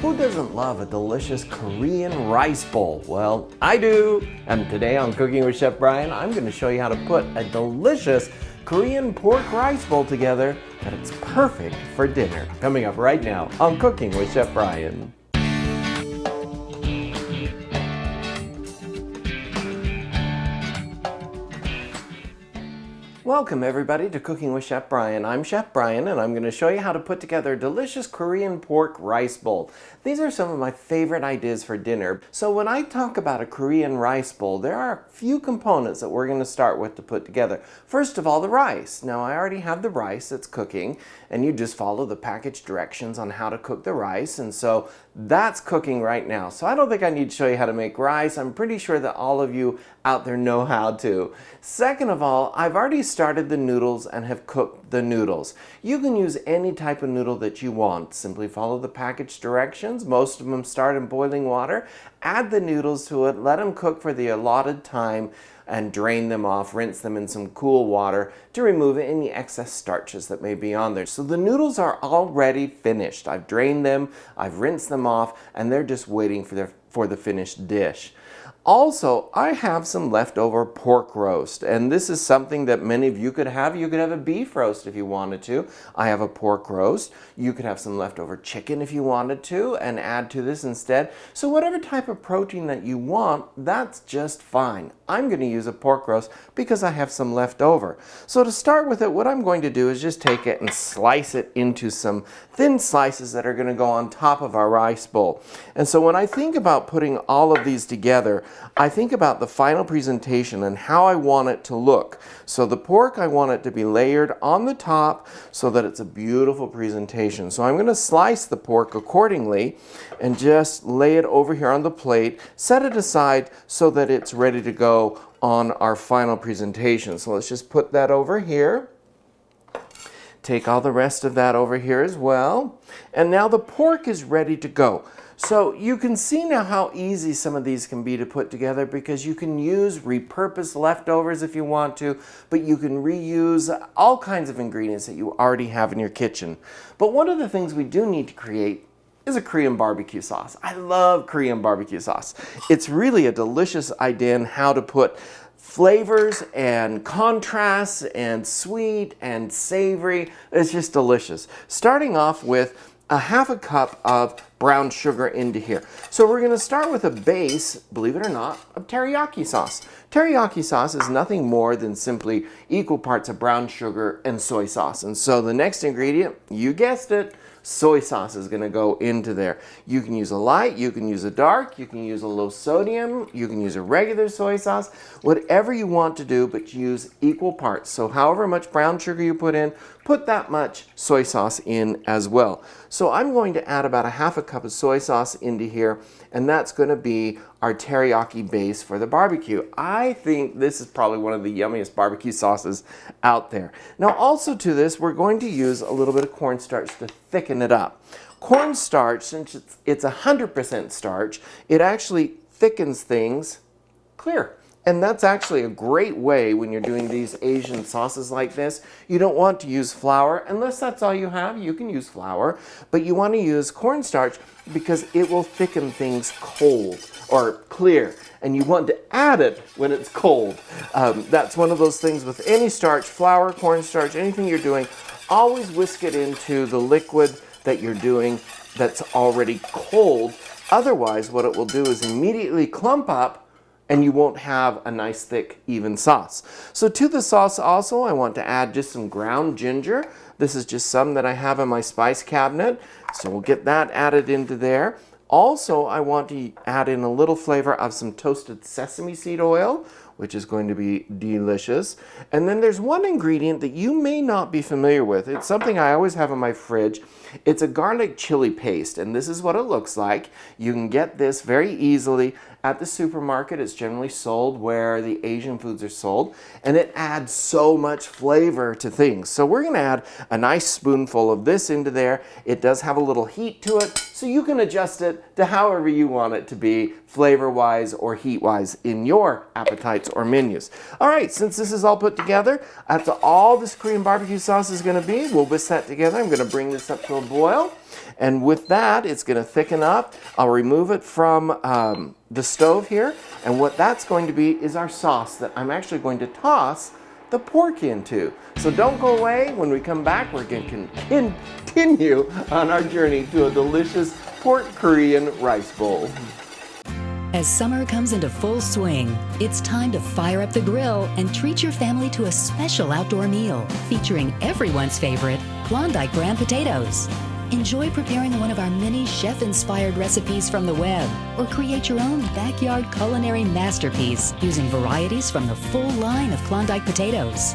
Who doesn't love a delicious Korean rice bowl? Well, I do. And today on Cooking with Chef Bryan, I'm going to show you how to put a delicious Korean pork rice bowl together that it's perfect for dinner. Coming up right now on Cooking with Chef Bryan. Welcome everybody to Cooking with Chef Bryan. I'm Chef Bryan and I'm going to show you how to put together a delicious Korean pork rice bowl. These are some of my favorite ideas for dinner. So when I talk about a Korean rice bowl, there are a few components that we're going to start with to put together. First of all, the rice. Now I already have the rice that's cooking and you just follow the package directions on how to cook the rice, and so that's cooking right now. So I don't think I need to show you how to make rice. I'm pretty sure that all of you out there know how to. Second of all, I've already started the noodles and have cooked the noodles. You can use any type of noodle that you want. Simply follow the package directions. Most of them start in boiling water. Add the noodles to it, let them cook for the allotted time, and drain them off, rinse them in some cool water to remove any excess starches that may be on there. So the noodles are already finished. I've drained them, I've rinsed them off, and they're just waiting for the finished dish. Also, I have some leftover pork roast, and this is something that many of you could have. You could have a beef roast if you wanted to. I have a pork roast. You could have some leftover chicken if you wanted to and add to this instead. So whatever type of protein that you want, that's just fine. I'm going to use a pork roast because I have some left over. So to start with it, what I'm going to do is just take it and slice it into some thin slices that are going to go on top of our rice bowl. And so when I think about putting all of these together, I think about the final presentation and how I want it to look. So the pork, I want it to be layered on the top so that it's a beautiful presentation. So I'm going to slice the pork accordingly and just lay it over here on the plate, set it aside so that it's ready to go on our final presentation. So let's just put that over here. Take all the rest of that over here as well. And now the pork is ready to go. So you can see now how easy some of these can be to put together, because you can use repurposed leftovers if you want to, but you can reuse all kinds of ingredients that you already have in your kitchen. But one of the things we do need to create is a Korean barbecue sauce. I love Korean barbecue sauce. It's really a delicious idea in how to put flavors and contrasts and sweet and savory. It's just delicious. Starting off with a half a cup of brown sugar into here. So we're going to start with a base, believe it or not, of teriyaki sauce. Teriyaki sauce is nothing more than simply equal parts of brown sugar and soy sauce. And so the next ingredient, you guessed it, soy sauce is going to go into there. You can use a light, you can use a dark, you can use a low sodium, you can use a regular soy sauce, whatever you want to do, but use equal parts. So however much brown sugar you put in, put that much soy sauce in as well. So I'm going to add about a half a cup of soy sauce into here, and that's going to be our teriyaki base for the barbecue. I think this is probably one of the yummiest barbecue sauces out there. Now also to this, we're going to use a little bit of cornstarch to thicken it up. Cornstarch, since it's 100% starch, it actually thickens things clear. And that's actually a great way when you're doing these Asian sauces like this. You don't want to use flour, unless that's all you have, you can use flour, but you want to use cornstarch because it will thicken things cold or clear. And you want to add it when it's cold. That's one of those things with any starch, flour, cornstarch, anything you're doing, always whisk it into the liquid that you're doing that's already cold. Otherwise, what it will do is immediately clump up and you won't have a nice thick even sauce. So to the sauce also, I want to add just some ground ginger. This is just some that I have in my spice cabinet. So we'll get that added into there. Also, I want to add in a little flavor of some toasted sesame seed oil, which is going to be delicious. And then there's one ingredient that you may not be familiar with. It's something I always have in my fridge. It's a garlic chili paste, and this is what it looks like. You can get this very easily at the supermarket. It's generally sold where the Asian foods are sold, and it adds so much flavor to things. So we're going to add a nice spoonful of this into there. It does have a little heat to it, so you can adjust it to however you want it to be, flavor-wise or heat-wise in your appetite websites or menus. All right, since this is all put together, that's all this Korean barbecue sauce is going to be. We'll whisk that together. I'm going to bring this up to a boil. And with that, it's going to thicken up. I'll remove it from the stove here. And what that's going to be is our sauce that I'm actually going to toss the pork into. So don't go away. When we come back, we're going to continue on our journey to a delicious pork Korean rice bowl. As summer comes into full swing, it's time to fire up the grill and treat your family to a special outdoor meal featuring everyone's favorite Klondike brand potatoes. Enjoy preparing one of our many chef-inspired recipes from the web, or create your own backyard culinary masterpiece using varieties from the full line of Klondike potatoes.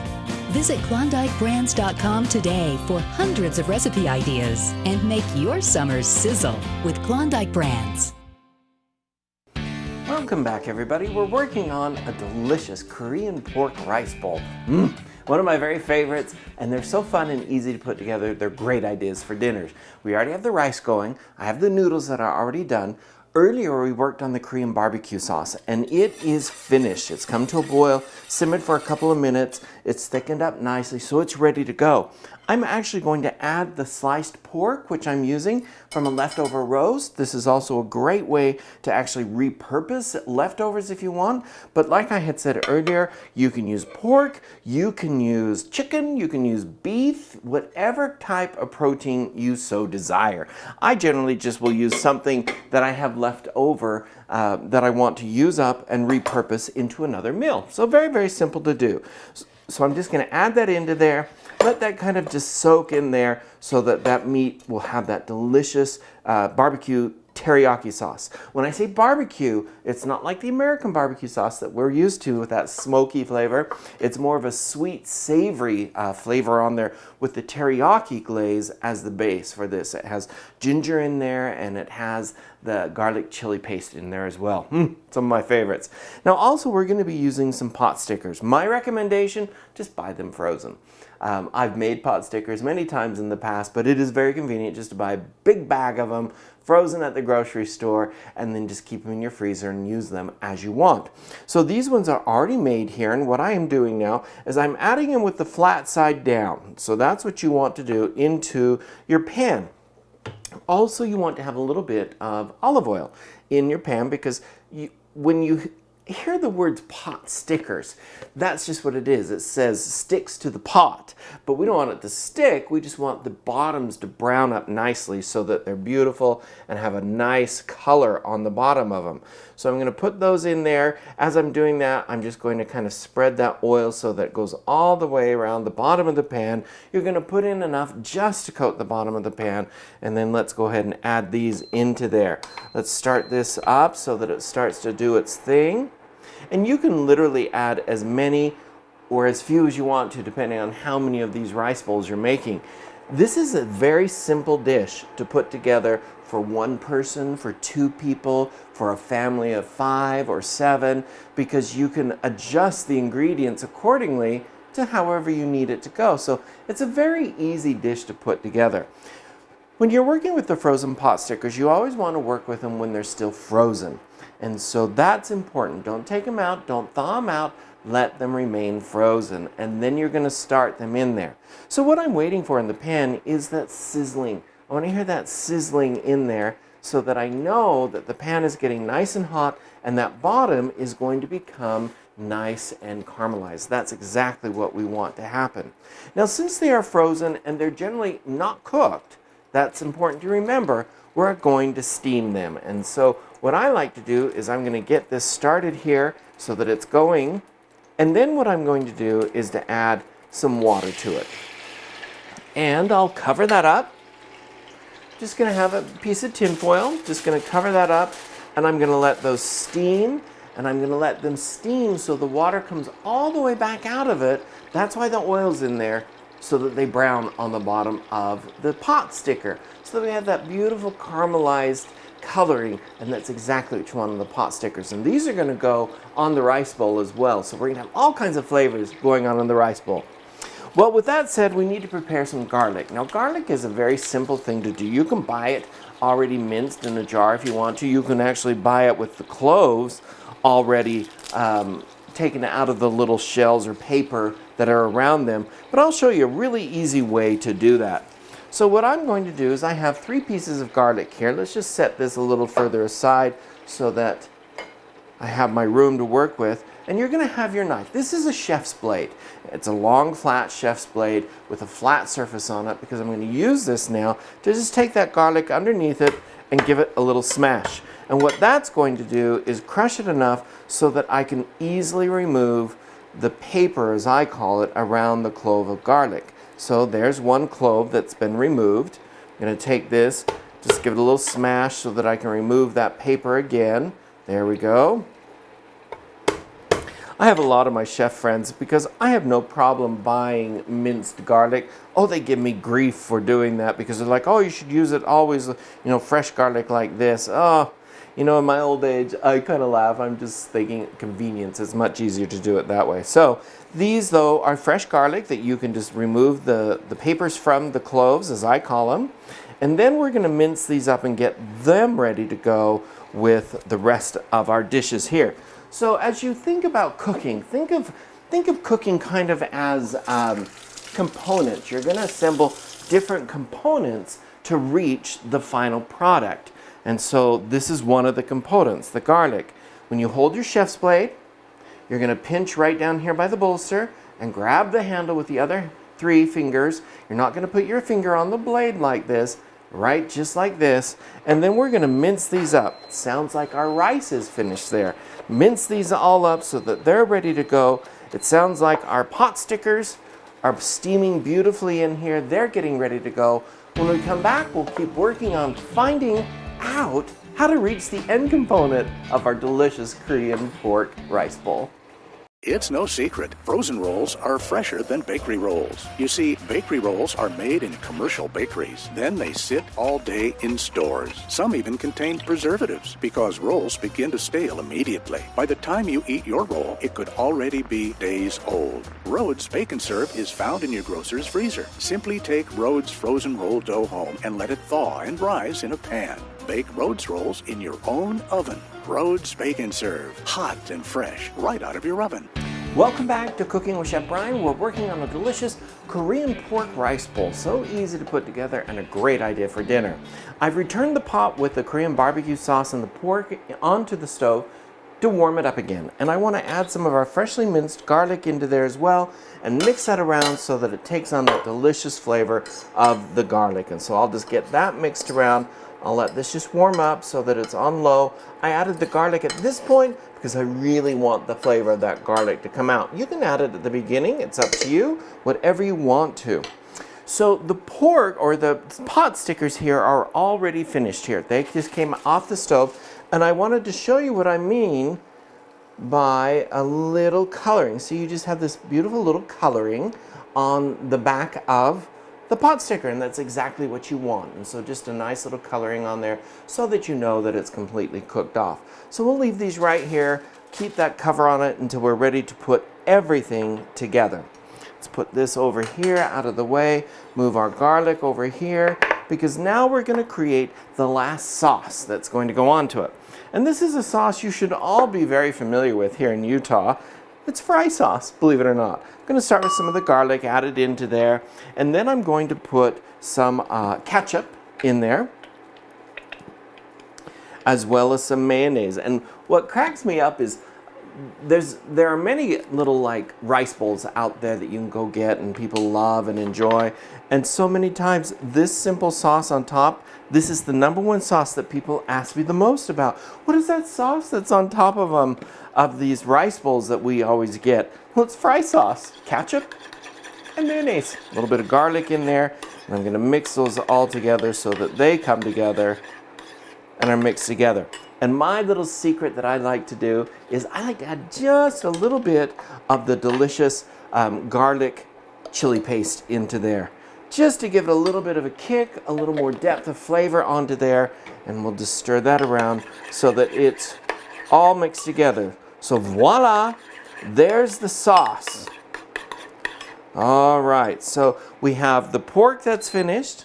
Visit KlondikeBrands.com today for hundreds of recipe ideas and make your summers sizzle with Klondike Brands. Welcome back, everybody. We're working on a delicious Korean pork rice bowl. One of my very favorites, and they're so fun and easy to put together. They're great ideas for dinners. We already have the rice going. I have the noodles that are already done. Earlier, we worked on the Korean barbecue sauce, and it is finished. It's come to a boil, simmered for a couple of minutes. It's thickened up nicely, so it's ready to go. I'm actually going to add the sliced pork, which I'm using from a leftover roast. This is also a great way to actually repurpose leftovers if you want. But like I had said earlier, you can use pork, you can use chicken, you can use beef, whatever type of protein you so desire. I generally just will use something that I have left over that I want to use up and repurpose into another meal. So very, very simple to do. So I'm just going to add that into there. Let that kind of just soak in there so that that meat will have that delicious barbecue teriyaki sauce. When I say barbecue, it's not like the American barbecue sauce that we're used to with that smoky flavor. It's more of a sweet, savory flavor on there with the teriyaki glaze as the base for this. It has ginger in there and it has the garlic chili paste in there as well. Some of my favorites. Now also we're going to be using some pot stickers. My recommendation, just buy them frozen. I've made pot stickers many times in the past, but it is very convenient just to buy a big bag of them frozen at the grocery store and then just keep them in your freezer and use them as you want. So these ones are already made here, and what I am doing now is I'm adding them with the flat side down. So that's what you want to do into your pan. Also, you want to have a little bit of olive oil in your pan because when you hear the words pot stickers, that's just what it is. It says sticks to the pot, but we don't want it to stick. We just want the bottoms to brown up nicely so that they're beautiful and have a nice color on the bottom of them. So I'm going to put those in there. As I'm doing that, I'm just going to kind of spread that oil so that it goes all the way around the bottom of the pan. You're going to put in enough just to coat the bottom of the pan, and then let's go ahead and add these into there. Let's start this up so that it starts to do its thing. And you can literally add as many or as few as you want to, depending on how many of these rice bowls you're making. This is a very simple dish to put together for one person, for two people, for a family of 5 or 7, because you can adjust the ingredients accordingly to however you need it to go. So it's a very easy dish to put together. When you're working with the frozen pot stickers, you always want to work with them when they're still frozen. And so that's important. Don't take them out, don't thaw them out, let them remain frozen, and then you're going to start them in there. So what I'm waiting for in the pan is that sizzling. I want to hear that sizzling in there so that I know that the pan is getting nice and hot and that bottom is going to become nice and caramelized. That's exactly what we want to happen. Now, since they are frozen and they're generally not cooked, that's important to remember, we're going to steam them. And so what I like to do is I'm going to get this started here so that it's going, and then what I'm going to do is to add some water to it. And I'll cover that up. Just going to have a piece of tin foil, just going to cover that up, and I'm going to let those steam, and I'm going to let them steam so the water comes all the way back out of it. That's why the oil's in there, so that they brown on the bottom of the pot sticker. So that we have that beautiful caramelized coloring, and that's exactly what you want on the pot stickers. And these are going to go on the rice bowl as well. So we're going to have all kinds of flavors going on in the rice bowl. Well, with that said, we need to prepare some garlic. Now, garlic is a very simple thing to do. You can buy it already minced in a jar if you want to. You can actually buy it with the cloves already taken out of the little shells or paper that are around them, but I'll show you a really easy way to do that. So what I'm going to do is I have 3 pieces of garlic here. Let's just set this a little further aside so that I have my room to work with. And you're going to have your knife. This is a chef's blade. It's a long, flat chef's blade with a flat surface on it, because I'm going to use this now to just take that garlic underneath it and give it a little smash. And what that's going to do is crush it enough so that I can easily remove the paper, as I call it, around the clove of garlic. So there's one clove that's been removed. I'm going to take this, just give it a little smash so that I can remove that paper again. There we go. I have a lot of my chef friends, because I have no problem buying minced garlic. Oh, they give me grief for doing that, because they're like, oh, you should use it always, fresh garlic like this. Oh, in my old age, I kind of laugh. I'm just thinking convenience. It's much easier to do it that way. So these, though, are fresh garlic that you can just remove the papers from the cloves, as I call them. And then we're going to mince these up and get them ready to go with the rest of our dishes here. So as you think about cooking, think of cooking kind of as components. You're going to assemble different components to reach the final product. And so this is one of the components, the garlic. When you hold your chef's blade, you're going to pinch right down here by the bolster and grab the handle with the other 3 fingers. You're not going to put your finger on the blade like this, right? Just like this. And then we're going to mince these up. Sounds like our rice is finished there. Mince these all up so that they're ready to go. It sounds like our pot stickers are steaming beautifully in here. They're getting ready to go. When we come back, we'll keep working on finding out how to reach the end component of our delicious Korean pork rice bowl. It's no secret, frozen rolls are fresher than bakery rolls. You see, bakery rolls are made in commercial bakeries. Then they sit all day in stores. Some even contain preservatives, because rolls begin to stale immediately. By the time you eat your roll, it could already be days old. Rhodes Bake and Serve is found in your grocer's freezer. Simply take Rhodes frozen roll dough home and let it thaw and rise in a pan. Bake Rhodes rolls in your own oven. Rhodes Bake and Serve, hot and fresh, right out of your oven. Welcome back to Cooking with Chef Bryan. We're working on a delicious Korean pork rice bowl. So easy to put together and a great idea for dinner. I've returned the pot with the Korean barbecue sauce and the pork onto the stove to warm it up again. And I want to add some of our freshly minced garlic into there as well and mix that around so that it takes on that delicious flavor of the garlic. And so I'll just get that mixed around. I'll let this just warm up so that it's on low. I added the garlic at this point because I really want the flavor of that garlic to come out. You can add it at the beginning. It's up to you, whatever you want to. So the pork, or the pot stickers here, are already finished here. They just came off the stove, and I wanted to show you what I mean by a little coloring. So you just have this beautiful little coloring on the back of the pot sticker, and that's exactly what you want. And so just a nice little coloring on there so that you know that it's completely cooked off. So we'll leave these right here, keep that cover on it until we're ready to put everything together. Let's put this over here out of the way, move our garlic over here, because now we're going to create the last sauce that's going to go onto it. And this is a sauce you should all be very familiar with here in Utah. It's fry sauce, believe it or not. I'm going to start with some of the garlic added into there, and then I'm going to put some ketchup in there, as well as some mayonnaise. And what cracks me up is there are many little like rice bowls out there that you can go get and people love and enjoy. And so many times this simple sauce on top, this is the #1 sauce that people ask me the most about. What is that sauce that's on top of these rice bowls that we always get? Well, it's fry sauce, ketchup, and mayonnaise. A little bit of garlic in there, and I'm gonna mix those all together so that they come together and are mixed together. And my little secret that I like to do is I like to add just a little bit of the delicious garlic chili paste into there, just to give it a little bit of a kick, a little more depth of flavor onto there, and we'll just stir that around so that it's all mixed together. So voila, there's the sauce. All right, so we have the pork that's finished,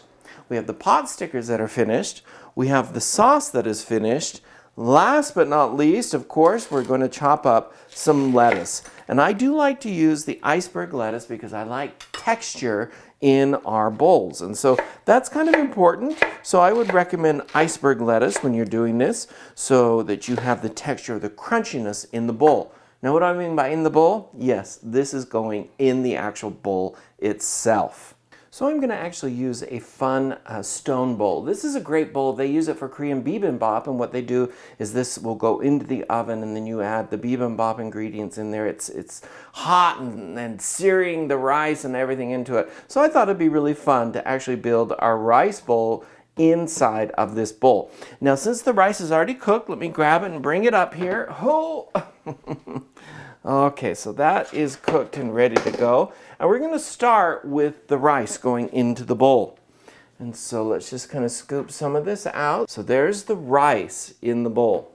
we have the pot stickers that are finished, we have the sauce that is finished. Last but not least, of course, we're going to chop up some lettuce. And I do like to use the iceberg lettuce because I like texture in our bowls. And so that's kind of important. So I would recommend iceberg lettuce when you're doing this so that you have the texture, the crunchiness in the bowl. Now what do I mean by in the bowl? Yes, this is going in the actual bowl itself. So I'm going to actually use a fun stone bowl. This is a great bowl. They use it for Korean bibimbap, and what they do is this will go into the oven and then you add the bibimbap ingredients in there. It's hot and searing the rice and everything into it. So I thought it'd be really fun to actually build our rice bowl inside of this bowl. Now since the rice is already cooked, let me grab it and bring it up here. Oh! Okay, so that is cooked and ready to go. And we're going to start with the rice going into the bowl. And so let's just kind of scoop some of this out. So there's the rice in the bowl.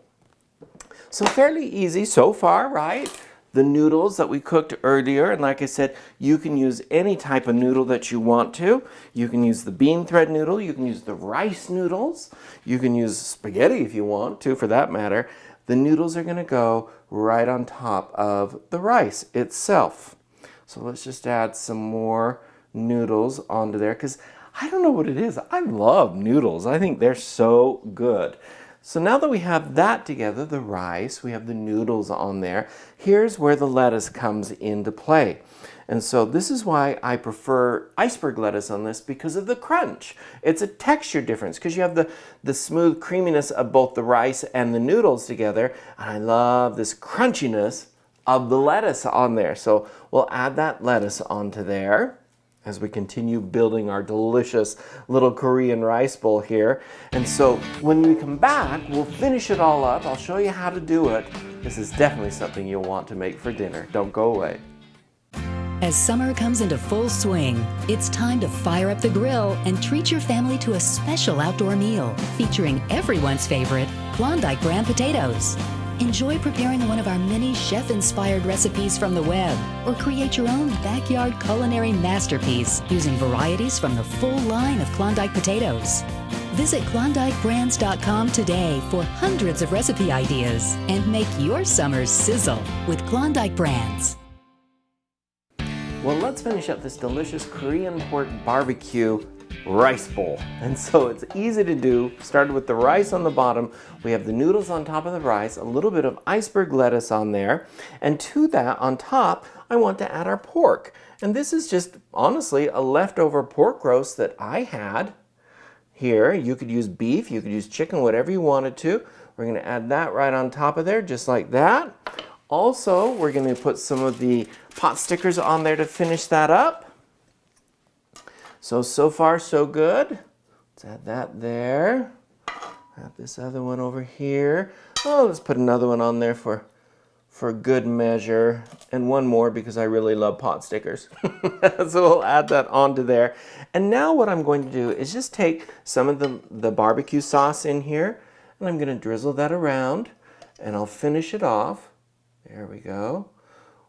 So fairly easy so far, right? The noodles that we cooked earlier, and like I said, you can use any type of noodle that you want to. You can use the bean thread noodle, you can use the rice noodles, you can use spaghetti if you want to, for that matter. The noodles are going to go right on top of the rice itself. So let's just add some more noodles onto there because I don't know what it is. I love noodles. I think they're so good. So now that we have that together, the rice, we have the noodles on there, here's where the lettuce comes into play. And so this is why I prefer iceberg lettuce on this, because of the crunch. It's a texture difference because you have the smooth creaminess of both the rice and the noodles together. And I love this crunchiness of the lettuce on there. So we'll add that lettuce onto there as we continue building our delicious little Korean rice bowl here. And so when we come back, we'll finish it all up. I'll show you how to do it. This is definitely something you'll want to make for dinner. Don't go away. As summer comes into full swing, it's time to fire up the grill and treat your family to a special outdoor meal featuring everyone's favorite Klondike brand potatoes. Enjoy preparing one of our many chef-inspired recipes from the web, or create your own backyard culinary masterpiece using varieties from the full line of Klondike potatoes. Visit KlondikeBrands.com today for hundreds of recipe ideas and make your summer sizzle with Klondike Brands. Well, let's finish up this delicious Korean pork barbecue rice bowl. And so it's easy to do. Started with the rice on the bottom. We have the noodles on top of the rice, a little bit of iceberg lettuce on there. And to that, on top, I want to add our pork. And this is just, honestly, a leftover pork roast that I had here. You could use beef, you could use chicken, whatever you wanted to. We're going to add that right on top of there, just like that. Also, we're going to put some of the pot stickers on there to finish that up. So far, so good. Let's add that there. Add this other one over here. Oh, let's put another one on there for good measure. And one more because I really love pot stickers. So we'll add that onto there. And now what I'm going to do is just take some of the barbecue sauce in here, and I'm going to drizzle that around, and I'll finish it off. There we go.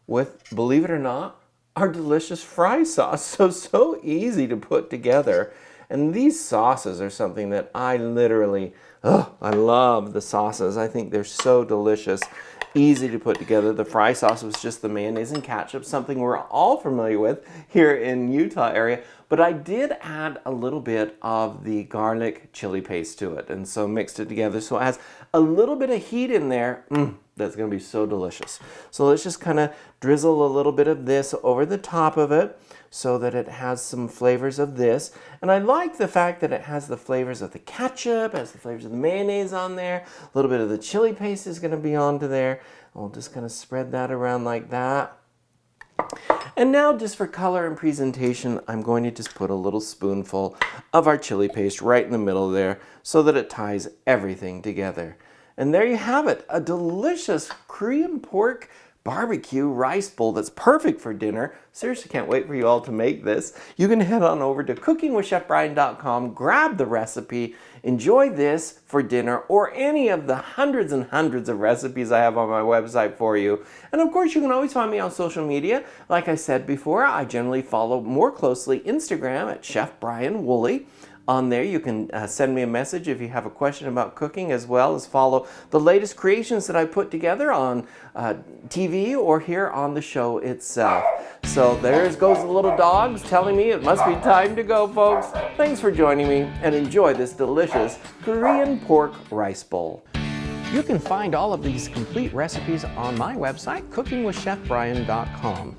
With, believe it or not, our delicious fry sauce. So easy to put together. And these sauces are something that I literally, I love the sauces. I think they're so delicious, easy to put together. The fry sauce was just the mayonnaise and ketchup, something we're all familiar with here in Utah area. But I did add a little bit of the garlic chili paste to it, and so mixed it together. So it has a little bit of heat in there. That's going to be so delicious. So let's just kind of drizzle a little bit of this over the top of it so that it has some flavors of this. And I like the fact that it has the flavors of the ketchup, has the flavors of the mayonnaise on there. A little bit of the chili paste is going to be onto there. I'll just kind of spread that around like that. And now, just for color and presentation, I'm going to just put a little spoonful of our chili paste right in the middle there so that it ties everything together. And there you have it, a delicious Korean pork barbecue rice bowl that's perfect for dinner. Seriously, can't wait for you all to make this. You can head on over to cookingwithchefbryan.com, grab the recipe, enjoy this for dinner, or any of the hundreds and hundreds of recipes I have on my website for you. And of course, you can always find me on social media. Like I said before, I generally follow more closely Instagram at Chef Bryan Woolley. On there, you can send me a message if you have a question about cooking, as well as follow the latest creations that I put together on TV or here on the show itself. So there goes the little dogs telling me it must be time to go, folks. Thanks for joining me, and enjoy this delicious Korean pork rice bowl. You can find all of these complete recipes on my website, cookingwithchefbryan.com.